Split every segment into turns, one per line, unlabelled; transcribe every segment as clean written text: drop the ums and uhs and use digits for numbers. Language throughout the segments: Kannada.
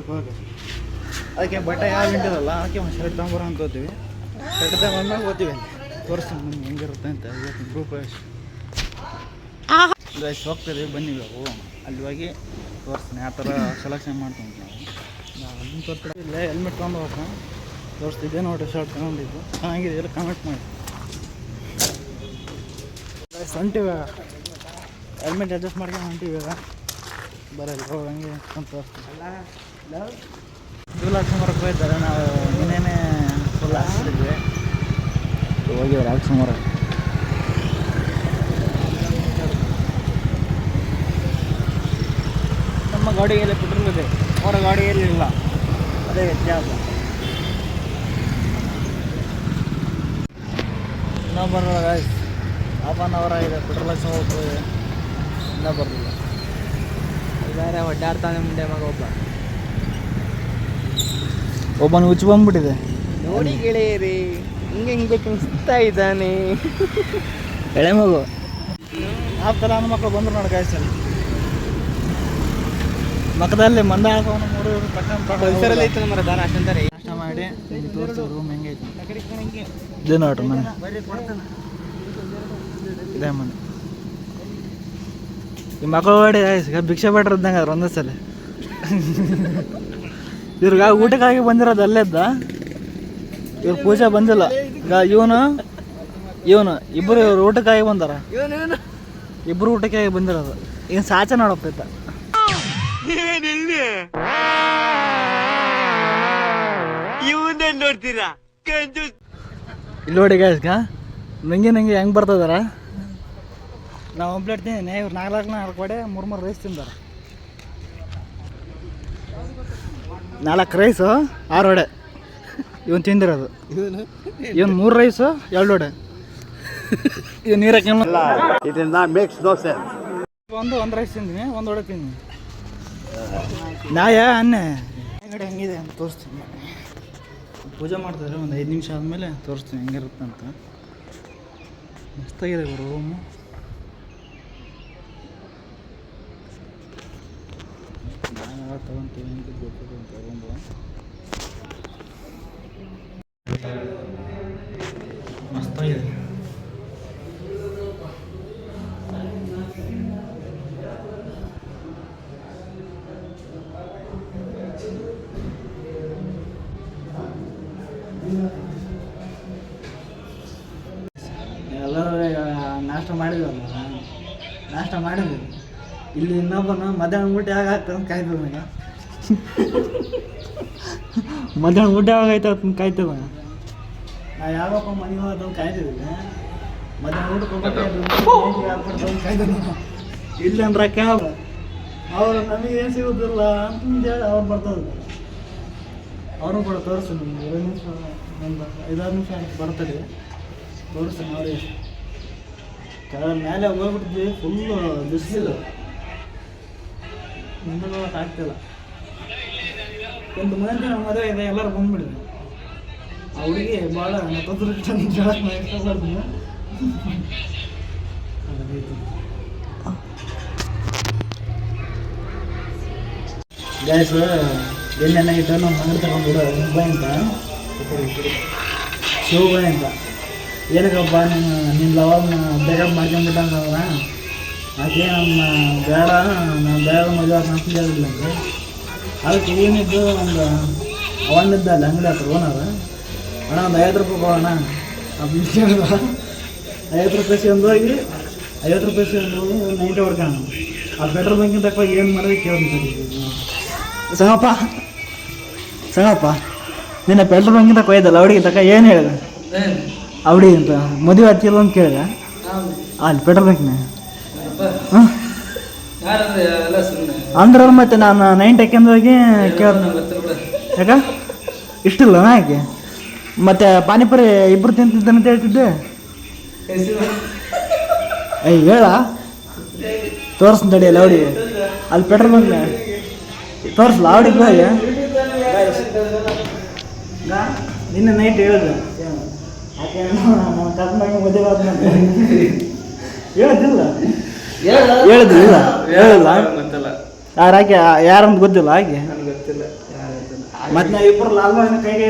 ಹೋಗಿ ಅದಕ್ಕೆ ಬಟ್ಟೆ ಯಾವ ಹಿಂಟಿರಲ್ಲ ಅದಕ್ಕೆ ಒಂದು ಶರ್ಟ್ ತೊಗೊಂಬರೋ ಅಂತ ಹೋಗ್ತೀವಿ. ಶರ್ಟ್ ತಗೊಂಡ್ಮೇಲೆ ಹೋಗ್ತೀವಿ ತೋರಿಸ್ತೀನಿ ನಿಮ್ಗೆ ಹೆಂಗಿರುತ್ತೆ ಅಂತ ಇವತ್ತು ಗ್ರೂಪ್ ಗೈಸ್ ಹೋಗ್ತೀವಿ. ಬನ್ನಿ ಇವು ಅಲ್ಲಿ ಹೋಗಿ ತೋರಿಸ್ತೀನಿ ಆ ಥರ ಸೆಲೆಕ್ಷನ್ ಮಾಡ್ಕೊಂಡು ನಾವು ಅದನ್ನ ತೋರಿಸ್ತೀವಿ. ಇಲ್ಲೇ ಹೆಲ್ಮೆಟ್ ತೊಗೊಂಡು ಹೋಗ್ತಾ ತೋರಿಸ್ತಿದ್ದೆ ನೋಡಿ ಶರ್ಟ್ ತೊಗೊಂಡಿದ್ದು ಚೆನ್ನಾಗಿದೆ ಎಲ್ಲ ಕಮೆಂಟ್ ಮಾಡಿ. ಹೊಂಟಿವ ಹೆಲ್ಮೆಟ್ ಅಡ್ಜಸ್ಟ್ ಮಾಡ್ಕೊಂಡು ಹೊಂಟಿವಿ ಇವಾಗ ಬರಲ್ಲ ಹಂಗೆ ಅಂತ ತೋರಿಸ್ತೀವಿ. ಫುಲ್ ಹಾಕ್ಸೋಮರಕ್ಕೆ ಹೋಗ್ತಾರೆ ನಾವು ಇನ್ನೇನೇ ಫುಲ್ ಹಾಕ್ಸಿದ್ವಿ ಹೋಗಿದ್ದಾರೆ ಹಾಕ್ಸೋಮರ. ನಮ್ಮ ಗಾಡಿಗೆಲ್ಲ ಪೆಟ್ರೋಲ್ ಇದೆ ಅವರ ಗಾಡಿಯಲ್ಲಿ ಇಲ್ಲ, ಅದೇ ವ್ಯತ್ಯಾಸ. ಇನ್ನೂ ಬರಲ್ಲ ಗಾಯ್ಸ್, ಹಾಫ್ ಆನ್ ಅವರ್ ಆಗಿದೆ ಪೆಟ್ರೋಲ್ ಹಾಕ್ಸೋ ಹೋಗ್ತದೆ ಇನ್ನೂ ಬರಲಿಲ್ಲ. ಬೇರೆ ಒಡ್ಡಾಡ್ತಾನೆ ಮುಂದೆ ಮಗ ಒಬ್ಬನು ಹುಚ್ಚು ಬಂದ್ಬಿಟ್ಟಿದೆ ನೋಡಿ ಗೆಳೆಯರಿ, ಹಿಂಗೆ ಅನಿಸ್ತಾ ಇದ್ದಾನೆ ಎಳೆ ಮಗು. ಆ ಥರ ನನ್ನ ಮಕ್ಕಳು ಬಂದರು ನೋಡಿ ಗಾಯ್ಸಲ್ಲಿ ಮಕ್ಕದಲ್ಲಿ ಮಂದಾಳವನ್ನು ಮೂರು ಪರಿಸರಲ್ಲಿ ಐತೆ ಮರ ದಾರ ಅಷ್ಟಂತಾರೆ. ನಾಷ್ಟ ಮಾಡಿ ತೋರಿಸೋ ರೂಮ್ ಹೆಂಗೈತೆ ಇದೇ ನೋಡ್ರಿ ಮನೆ, ಇದೇ ಮನೆ. ಈ ಮಕ್ಕಳು ಓಡಿ ಭಿಕ್ಷೆ ಬೇಡ್ರ ಇದ್ದಂಗೆ ಅದ್ರ ಒಂದೇ ಸಲ. ಇವ್ರಿಗೆ ಊಟಕ್ಕಾಗಿ ಬಂದಿರೋದು ಅಲ್ಲೇದ್ದ, ಇವ್ರು ಪೂಜೆ ಬಂದಿಲ್ಲ. ಇವನು ಇಬ್ಬರು ಇವ್ರು ಊಟಕ್ಕಾಗಿ ಬಂದಾರ, ಇಬ್ಬರು ಊಟಕ್ಕಾಗಿ ಬಂದಿರೋದು. ಏನು ಸಾಚ ನೋಡಪ್ಪ ನೋಡ್ತೀರಾ ಇಲ್ಲಿ ನೋಡಿ ಗಾಯ್ಸ್ಗ ನಂಗೆ ಹೆಂಗೆ ಬರ್ತದಾರ. ನಾವು ಒಬ್ಲೇಟ್ ತಿಂತೀನಿ, ಇವ್ರು 4 ಕಡೆ 3 ರೈಸ್ ತಿಂದಾರ. 4 ರೈಸು 6 ವಡೆ ಇವನು ತಿಂದಿರೋದು. ಇವನು 3 ರೈಸು 2 ವಡೆ. ಇವ್ ನೀರಕ್ಕೆ ಒಂದು ರೈಸ್ ತಿಂತೀನಿ, 1 ವಡೆ ತಿಂತೀನಿ. ನ್ಯಾಯ ಅನ್ನೆ ಕಡೆ ಹೆಂಗಿದೆ ಅಂತ ತೋರಿಸ್ತೀನಿ. ಪೂಜೆ ಮಾಡ್ತಾರೆ, ಒಂದು 5 ನಿಮಿಷ ಆದಮೇಲೆ ತೋರಿಸ್ತೀನಿ ಹೆಂಗಿರುತ್ತೆ ಅಂತ. ಮಸ್ತಾಗಿದೆ ರೂಮು. ನಾನು ತಗೊಂತೀವಿ ಅಂತ ಗೊತ್ತಿದೆ ಅಂತ ರೂಮು. ಮಸ್ತಾಗಿದೆ. ಎಲ್ಲರೂ ನಾಷ್ಟ ಮಾಡಿದ್ವಲ್ಲ, ನಾಷ್ಟ ಮಾಡಿದ್ವಿ. ಇಲ್ಲಿ ಇನ್ನೊಬ್ಬನು ಮಧ್ಯಾಹ್ನ ಊಟ ಯಾಗಾಗ್ತದೆ ಅಂತ ಕಾಯ್ತದ ಮಗ. ಮಧ್ಯಾಹ್ನ ಊಟ ಯಾವಾಗೈತೆ ಅಂತ ಕಾಯ್ತದ. ನಾವು ಯಾವಪ್ಪ ಮನೆ ಹೋಗೋದು ಕಾಯ್ತಿದ್ವಿ. ಮಧ್ಯಾಹ್ನ ಊಟಕ್ಕೆ ಹೋಗ್ಬೇಕು ಕಾಯ್ತದ. ಇಲ್ಲಿ ಅಂದ್ರೆ ಕ್ಯಾಬ್ ಅವ್ರು ನಮಗೇನು ಸಿಗೋದಿಲ್ಲ ಅಂತಂದೇಳಿ ಅವ್ರು ಬರ್ತದೆ. ಅವರು ಕೂಡ ತೋರಿಸ್ತೀನಿ ನಿಮ್ಗೆ 2 ನಿಮಿಷ ಒಂದು 5-6 ನಿಮಿಷ ಬರ್ತಾರೆ ತೋರಿಸ್ತೀನಿ. ಅವ್ರಿಗೆ ಕೆಳಗೆ ಮೇಲೆ ಹೋಗ್ಬಿಟ್ಟಿದ್ವಿ, ಫುಲ್ಲು ಬಿಸಿಲು, ಮುಂದೆ ಆಗ್ತಿಲ್ಲ. ಒಂದು ಮಂದಿ ನಮ್ಮ ಮದುವೆ ಇದೆ, ಎಲ್ಲರೂ ಬಂದ್ಬಿಡಿದ್ವಿ. ಆ ಹುಡುಗಿ ಭಾಳ ಗ್ಯಾಸ್ ಎಣ್ಣೆ ಇಟ್ಟು ನಮ್ಮ ಮನೆ ತಗೊಂಡ್ಬಿಡು ಬಾಯ್ ಅಂತ ಶಿವಬಾಯ್ ಅಂತ. ಏನಕ್ಕಪ್ಪ ನಿನ್ನ ಲವನ್ನ ಬೇಗ ಮಾಡ್ಕೊಂಡ್ಬಿಟ್ಟಂತಂದ್ರ ಆಕೆ ನಮ್ಮ ಬೇಡ, ನಾನು ಬೇಗ ಮದುವೆ ಅಂತ ಹೇಳಿಲ್ಲ ಅಂತ. ಅದಕ್ಕೆ ಏನಿದ್ದು ಒಂದು ಅವನಿದ್ದಲ್ಲ ಅಂಗಡಿ ಹತ್ರ ಓನರ್, ಅಣ್ಣ ಒಂದು 50 ರೂಪಾಯಿ ಕೊಡೋಣ ಅಂತ ಕೇಳಿದ. 50 ರೂಪಾಯಿ ಸಿಂದು ಹೋಗಿ 50 ರೂಪಾಯಿ ಸಿಂದು ಹೋಗಿ 90 ಹೊಡ್ಕೋಣ. ಆ ಪೆಟ್ರೋಲ್ ಬಂಕಿಂತ ತಕ್ಕ ಏನು ಮಾಡೋದು ಕೇಳ್ತೀನಿ. ಸಂಗಪ್ಪ ನಿನ್ನ ಪೆಟ್ರೋಲ್ ಬಂಕಿಂತ ಕೊಯ್ದಲ್ಲ ಅವಡಿಗೆ ತಕ್ಕ ಏನು ಹೇಳಿದೆ ಅವಡಿ ಅಂತ ಮದುವೆ ಹತ್ತಿಲ್ಲ ಅಂತ ಕೇಳಿದೆ. ಅಲ್ಲಿ ಪೆಟ್ರೋಲ್ ಬಂಕ್ನ ಹಾಂ ಅಂದ್ರೆ ಮತ್ತೆ ನಾನು 90 ಹಾಕ್ಯಂದು ಹೋಗಿ ಯಾಕ ಇಷ್ಟಿಲ್ಲ ಯಾಕೆ ಮತ್ತೆ ಪಾನಿಪುರಿ ಇಬ್ಬರು ತಿಂತಿದ್ದೇನೆ ಅಂತ ಹೇಳ್ತಿದ್ದೆ. ಹೇಳ ತೋರಿಸ್ ತಡಿಯಲ್ಲ ಅವಡಿ ಅಲ್ಲಿ ಪೆಟ್ರೋಲ್ ಬಂಕ್ನ ತೋರಿಸ್ಲ ಅವಡಿಗೆ ಹೋಗಿ ನಿನ್ನೆ ನೈಟ್ ಹೇಳಿದೆ ನಾನು ಕರ್ನಾಟಕ ಮದುವೆ ಆದ್ಮೇಲೆ ಹೇಳೋದಿಲ್ಲ ಹೇಳಿಲ್ಲ ಯಾರು ಹಾಕಿ ಯಾರಂತ ಗೊತ್ತಿಲ್ಲ ಹಾಗೆ
ನನಗೆ ಗೊತ್ತಿಲ್ಲ
ಮತ್ತೆ ನಾವು ಇಬ್ಬರು ಲಾಲ್ ಬಾಯ್ನ ಕೈಗೆ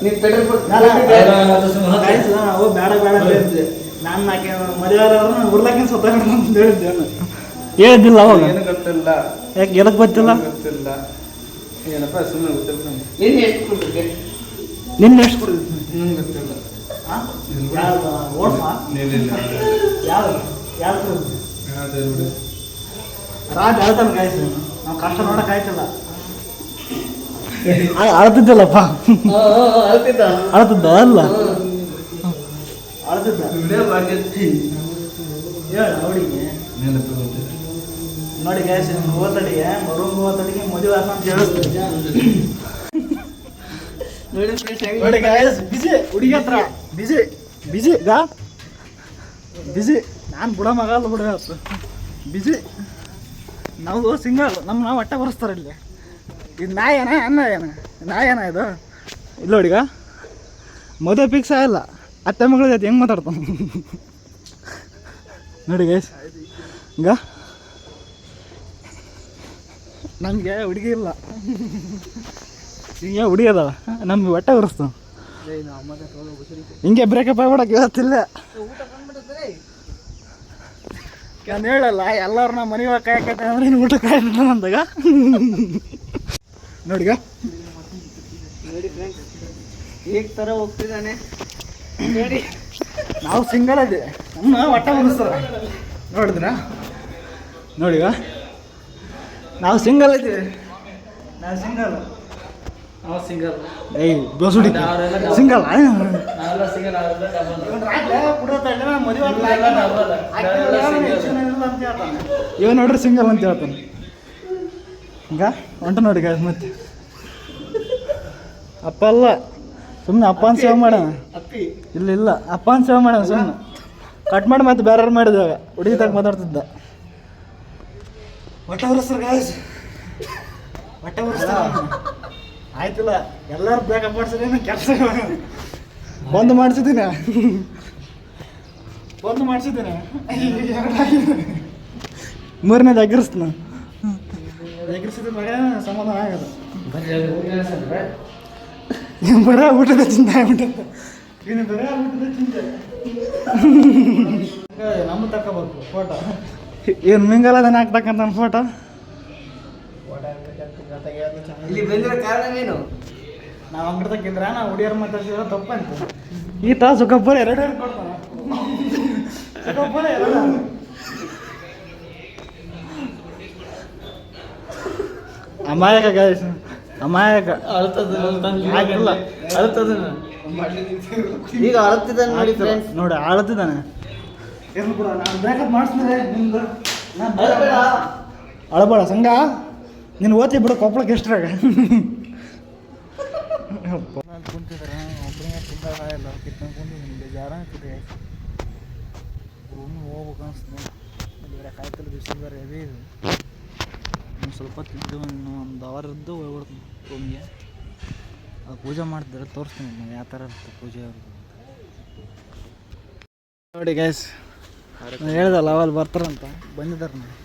ನೀನು ಪೆಟ್ರೋಲ್
ಅವು ಬೇಡ ಬೇಡ ಹೇಳಿದ್ದೆ ನಾನು ನಾಕೆ ಮದುವೆ ಉರ್ಲಾಕಿನ ಸ್ವತಃ ಅಂತ ಹೇಳಿದ್ದೆ ಹೇಳಿದ್ದಿಲ್ಲ ಅವಾಗ
ಏನು ಗೊತ್ತಿಲ್ಲ
ಯಾಕೆ ಏನಕ್ಕೆ ಗೊತ್ತಿಲ್ಲ
ಗೊತ್ತಿಲ್ಲ ಏನಪ್ಪ ಸುಮ್ಮನೆ ಗೊತ್ತಿಲ್ಲ ನಿನ್ನೆ ಎಷ್ಟು ಕೊಟ್ಟಿದ್ದೆ
ನಿನ್ನೆ ಎಷ್ಟು ಕೊಡಿದ್ವಿ
ನನಗೆ ಗೊತ್ತಿಲ್ಲ
ಓಡ್ಸಾ ಯಾವ್ದು ಯಾವ್ದು ರಾಜ ಹೇಳ್ತಾನೆ ಕಾಯ್ತು ನಾವು ಕಷ್ಟ ನೋಡಕ್ ಆಯ್ತಲ್ಲ ಅಳ್ತಿದ್ದಲ್ಲಪ್ಪ ಅಳ್ತಿದ್ದ ಅಲ್ಲ ಅಳ್ತಿದ್ದ ಹೇಳ ಅವಳಿಗೆ ನೋಡಿ ಗ್ಯಾಸ್ ಓತಡಿಗೆ ರೂಮ್ ಓತಡಿಗೆ ಮದುವೆ ಆತ ಅಂತ ಹೇಳಿಸ್ತೀನಿ ನೋಡಿ ಗ್ಯಾಸ್ ಬಿಸಿ ಹುಡುಗಿ ಹತ್ರ ಬಿಸಿ ಬಿಸಿ ಗಾ ಬಿಸಿ ನಾನು ಬುಡ ಮಗಲ್ಲ ಬಿಡ ಬಿಸಿ ನಾವು ಸಿಂಗಲ್ ನಾವು ಹೊಟ್ಟೆ ಬರೆಸ್ತಾರೆ ಇಲ್ಲಿ ಇದು ನಾಯೇನ ಅನ್ನ ಏನ ನಾಯೇನ ಇದು ಇಲ್ಲ ಹುಡುಗ ಮದುವೆ ಫಿಕ್ಸ್ ಆಗಿಲ್ಲ ಅತ್ತೆ ಮಗಳ ಜೊತೆ ಹೆಂಗೆ ಮಾತಾಡ್ತಾನೆ ನೋಡಿ ಗೈಸ್ ಈಗ ನಮಗೆ ಹುಡುಗಿ ಇಲ್ಲ ಹಿಂಗೆ ಹುಡುಗಿ ಅದಾವ ನಮ್ಗೆ ಹೊಟ್ಟೆ ಬರೆಸ್ತಾವ ಹಿಂಗೆ ಬ್ರೇಕಪ್ ಆಗ್ಬಿಡಕ್ಕೆ ಇವತ್ತಿಲ್ಲ ನಾನು ಹೇಳಲ್ಲ ಎಲ್ಲರೂ ನಮ್ಮ ಮನೆಗೆ ಕಾಯಕತ್ತೆ ಅಂದ್ರೆ ಇನ್ನು ಊಟ ಕಾಯ್ದ ಅಂದಾಗ ನೋಡಿಗ
ನೋಡಿ ಫ್ರೆಂಡ್ಸ್ ಹೇಗೆ ಥರ ಹೋಗ್ತಿದ್ದಾನೆ ನೋಡಿ
ನಾವು ಸಿಂಗಲ್ ಇದೆ ನಮ್ಮ ಹೊಟ್ಟೆ ಬರೆಸ್ತಾರೆ ನೋಡಿದ್ರ ನೋಡಿಗ ನಾವು ಸಿಂಗಲ್ ಇದ್ದೀವಿ ನಾವು ಸಿಂಗಲ್
ನಾವು ಸಿಂಗಲ್
ಏಯ್ ದೋಸುಡಿ ಸಿಂಗಲ್
ನಾವೆಲ್ಲ ಸಿಂಗಲ್
ಇವ ನೋಡ್ರಿ ಸಿಂಗಲ್ ಅಂತ ಹೇಳ್ತಾನೆ ಈಗ ಹೊಂಟ ನೋಡಿ ಗಾಯ ಮತ್ತೆ ಅಪ್ಪ ಅಲ್ಲ ಸುಮ್ಮನೆ ಅಪ್ಪನ ಸೇವೆ ಮಾಡೋಣ ಇಲ್ಲ ಇಲ್ಲ ಅಪ್ಪನ ಸೇವೆ ಮಾಡೋಣ ಸುಮ್ಮನೆ ಕಟ್ ಮಾಡಿ ಮತ್ತೆ ಬೇರೆ ಮಾಡಿದಾಗ ಹುಡುಗಿದಾಗ ಮಾತಾಡ್ತಿದ್ದ ಹೊಟ್ಟೆ ಬರೆಸ್ತಾರೆ ಗಾಯಸ್ ಹೊಟ್ಟೆ ಬರೆಸ್ತಾರೆ ಆಯ್ತಿಲ್ಲ ಎಲ್ಲರೂ ಬೇಕಪ್ ಮಾಡ್ಸಿದ್ದೀನಿ ಕೆಲಸ ಬಂದು ಮಾಡಿಸಿದ್ದೀನಿ ಮೂರನೇದು ಎಗ್ರಿಸ್ತಾನ ಎಗ್ರಿಸಿದ ಮಗ ಸಮಾಧಾನ ಆಗದು ಬರ ಊಟದ ಚಿಂತೆ ಆಗ್ಬಿಟ್ಟಂತ ಇನ್ನು ಬರ ಊಟದ ಚಿಂತೆ ನಮ್ಮ ತಗೋಬೇಕು ಫೋಟೋ ಏನು ಮಿಂಗಲದನ್ನ ಹಾಕ್ತಕ್ಕಂತ ಫೋಟೋ
ಇಲ್ಲಿ ಬಂದಿರೋ ಕಾರಣವೇನು
ನಾವು ಅಂಗಡಿ ತಕ್ಕಿದ್ರೆ ನಾವು ಹುಡಿಯರ್ ಮಾತಾಡ್ಸಿದ್ರೆ ತಪ್ಪಂತ ಈತ ಸುಖಬ್ಬರ ಎರಡು ಕೊಡ್ತಾನ ಸುಖಬ್ಬರ ಎರಡು ಅಮಾಯಕ ಗಾಯಸ್ ಅಮಾಯಕ ಆಗಿಲ್ಲ
ಅಳ್ತದ ಈಗ ಅಳ್ತಿದ್ದಾನೆ ನೋಡಿ ಫ್ರೆಂಡ್ಸ್
ನೋಡಿ ಅಳ್ತಿದ್ದಾನೆ ಏನು ಕೂಡ ನಾನು ಬ್ರೇಕಪ್ ಮಾಡಿಸ್ಮೇಲೆ ನಿಮ್ದು ಅಳಬೇಡ ಸಂಘ ನೀನು ಓದ್ತಿ ಬಿಡು ಕೊಪ್ಪಳಕ್ಕೆ ಎಷ್ಟ್ರಾಗ ಕುಂತಿದ್ರೆ ಒಬ್ಬನೇ ತಿಂದಾಗಲ್ಲ ಕಿತ್ಕೊಂಡು ಬೇಜಾರ ಆಗ್ತಿದೆ ರೂಮ್ ಹೋಗ್ಬೇಕು ಅನಿಸ್ತದೆ ಬೇರೆ ಕಾಯ್ತಲ್ಲ ಬಿಸಿಲು ಬೇರೆ ಹೆವಿ ಇದು ಸ್ವಲ್ಪ ತಿಂದು ಒಂದು ಅವರ್ ಇದ್ದು ಹೋಗ್ಬಿಡ್ತೀನಿ ರೂಮ್ಗೆ ಅದು ಪೂಜೆ ಮಾಡ್ತಿದ್ರೆ ತೋರಿಸ್ತೀನಿ ನಾನು ಯಾವ ಥರ ಇರುತ್ತೆ ಪೂಜೆ ಅವ್ರಿಗೆ ನೋಡಿ ಗ್ಯಾಸ್ ನಾನು ಹೇಳ್ದಲ್ಲ ಅವಲ್ಲಿ ಬರ್ತಾರಂತ ಬಂದಿದ್ದಾರೆ ನಾನು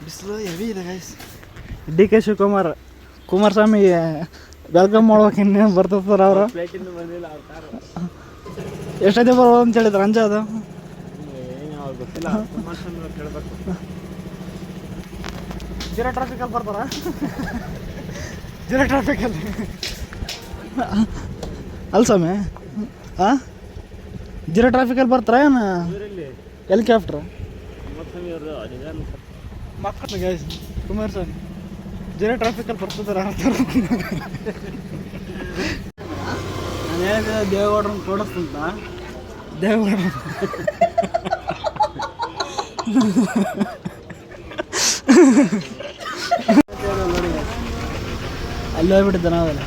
ಬಿಸಿಲು ಹೆವಿ ಇದೆ guys D K Shivakumar Kumaraswamy welcome ಮಾಡ್ಬೇಕು ಇನ್ನೇನು ಬರ್ತಿರ್ತಾರೆ ಅವರು ಎಷ್ಟೈತೆ ಬರ್ಬೋದು ಅಂತ ಹೇಳಿದ್ರು ಅಂಜಾದು ಗೊತ್ತಿಲ್ಲ ಜೀರೋ ಟ್ರಾಫಿಕಲ್ಲಿ ಬರ್ತಾರ ಜೀರೋ ಟ್ರಾಫಿಕಲ್ಲಿ ಅಲ್ಲ ಸ್ವಾಮಿ ಹಾಂ ಜೀರೋ ಟ್ರಾಫಿಕಲ್ಲಿ ಬರ್ತಾರ ಏನು ಹೆಲಿಕಾಪ್ಟ್ರ ಮಕ್ಕಳು ಗೈಸ್ ಕುಮಾರಸ್ವಾಮಿ ಜೀರೋ ಟ್ರಾಫಿಕಲ್ಲಿ ಬರ್ತಿದ್ದಾರೆ ನಾನು ಹೇಳಿದೆ ದೇವೇಗೌಡ್ರನ್ನ ಕೊಡಿಸ್ತಂತ ದೇವೇಗೌಡ ಅಲ್ಲಿ ಹೋಗ್ಬಿಟ್ಟಿದ್ದೆ ನಾವೆಲ್ಲ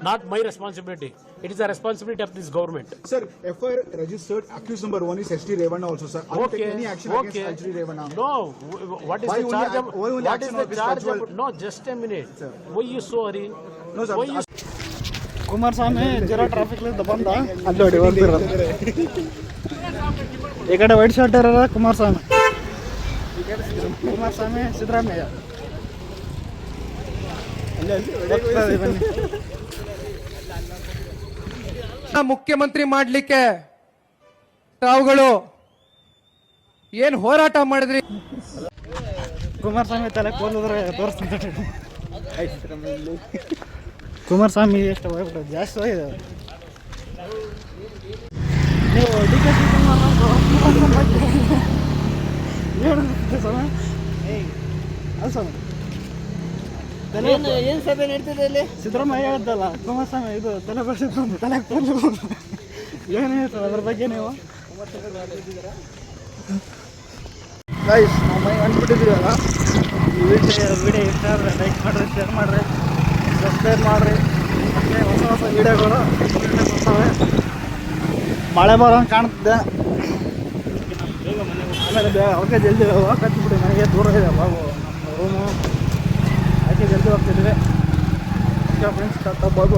Not my responsibility. It is the responsibility of this government.
Sir, FIR registered, accused number 1 is H.D. Revana also, sir. Are you taking any action against H.D. Revana?
No. What is
Why
the
only
charge of?
why only
What is
action
the
of his
charge
casual-
of? No, just a minute.
Sir.
Why you so hurry?
No, sir.
Why you?
Kumaraswamy zero ಟ್ರಾಫಿಕ್ಲಿಂದ ಬಂದ ಅಲ್ಲಿ ನೋಡಿ ಹೋಗ್ತಿರೋದು. ಈ ಕಡೆ ವೈಟ್ ಶರ್ಟ್ ಇರೋದು ಕುಮಾರಸ್ವಾಮಿ, ಸಿದ್ದರಾಮಯ್ಯ. ಬನ್ನಿ.
ಮುಖ್ಯಮಂತ್ರಿ ಮಾಡ್ಲಿಕ್ಕೆ ತಾವುಗಳು ಏನ್ ಹೋರಾಟ ಮಾಡಿದ್ರಿ?
ಕುಮಾರಸ್ವಾಮಿ ತಲೆ ಕೂದಲಿದ್ರೆ ತೋರಿಸ್ತೀನಿ. ಕುಮಾರಸ್ವಾಮಿ ಎಷ್ಟು ಹೋಗ್ಬಿಟ್ಟು ಜಾಸ್ತಿ ಹೋಗಿದೆ. ನೀವು ಡಿ ಕೆ
ಏನು ಸಭೆ ನಡೀತಿದೆ ಇಲ್ಲಿ?
ಸಿದ್ದರಾಮಯ್ಯ ಹೇಳಿದ್ದಲ್ಲ ಕುಮಾರಸ್ವಾಮಿ ಇದು ತಲೆ ಬರ್ಸಿದ್ದು ತಲೆ ಕೂದಲು ಏನು ಹೇಳ್ತಾರೆ ಅದ್ರ ಬಗ್ಗೆ ನೀವು? ಗೈಸ್ ನಾವು ಮೈ ಅಂದ್ಬಿಟ್ಟಿದ್ದೀವಲ್ಲ, ಈ ವಿಡಿಯೋ ಇಷ್ಟ ಆದರೆ ಲೈಕ್ ಮಾಡಿರಿ, ಶೇರ್ ಮಾಡಿರಿ, ಸಬ್ಸ್ಕ್ರೈಬ್ ಮಾಡಿರಿ. ಹಾಗೆ ಹೊಸ ವೀಡಿಯೋಗಳು ಬರ್ತಾವೆ. ಮಳೆ ಬರೋಂಗೆ ಕಾಣ್ತಿದ್ದೆ. ಆಮೇಲೆ ಅವಕ್ಕೆ ಜಲ್ದಿ ಹೋಗ್ಬಿಡಿ, ನನಗೆ ದೂರ ಇದೆ ಬಾಬು ನಮ್ಮ ರೂಮು. ಅದಕ್ಕೆ ಜಲ್ದಿ ಹೋಗ್ತಿದ್ವಿ. ಫ್ರೆಂಡ್ಸ್ ಬಾಬು.